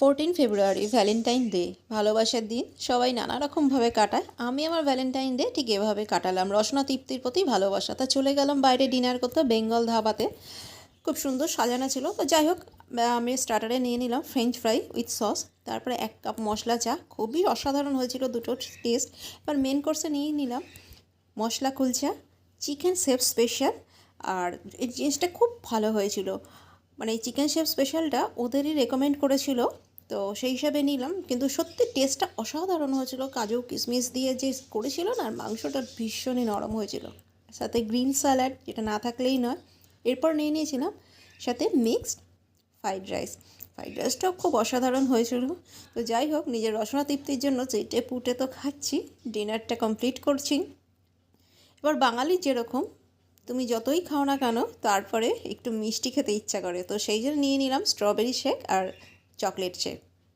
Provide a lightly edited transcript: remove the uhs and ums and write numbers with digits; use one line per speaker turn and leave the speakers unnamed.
14 ফেব্রুয়ারি Valentine day, ভালোবাসার দিন। সবাই নানা রকমভাবে কাটায়। আমি আমার ভ্যালেন্টাইন ডে ঠিক এভাবে কাটালাম, রসনা তৃপ্তির প্রতি ভালোবাসা। তা চলে গেলাম বাইরে ডিনার করতে বেঙ্গল ধাবাতে। খুব সুন্দর সাজানো ছিল। তো যাই হোক, আমি স্টার্টারে নিয়ে নিলাম ফ্রেঞ্চ ফ্রাই উইথ সস, তারপরে 1 কাপ মশলা চা। খুবই অসাধারণ হয়েছিল দুটো টেস্ট। এবার মেন কোর্সে নিয়ে নিলাম মশলা কুলচা, চিকেন শেফ স্পেশাল। আর এই জিনিসটা খুব ভালো হয়েছিল, মানে এই চিকেন শেফ স্পেশালটা ওদেরই রেকমেন্ড করেছিল, তো সেই হিসাবে নিলাম। কিন্তু সত্যি টেস্টটা অসাধারণ হয়েছিল, কাজু কিশমিশ দিয়ে যে করেছিল না, আর মাংসটা ভীষণই নরম হয়েছিল। সাথে গ্রিন স্যালাড, যেটা না থাকলেই নয়। এরপর নিয়ে নিয়েছিলাম সাথে মিক্সড ফ্রাইড রাইস। ফ্রাইড রাইসটাও খুব অসাধারণ হয়েছিল। তো যাই হোক, নিজের রসনা তৃপ্তির জন্য চেটে পুটে তো খাচ্ছি, ডিনারটা কমপ্লিট করছি। এবার বাঙালি যেরকম, তুমি যতই খাও না কেন তারপরে একটু মিষ্টি খেতে ইচ্ছা করে, তো সেই জন্য নিয়ে নিলাম স্ট্রবেরি শেক আর চকলেট শেক।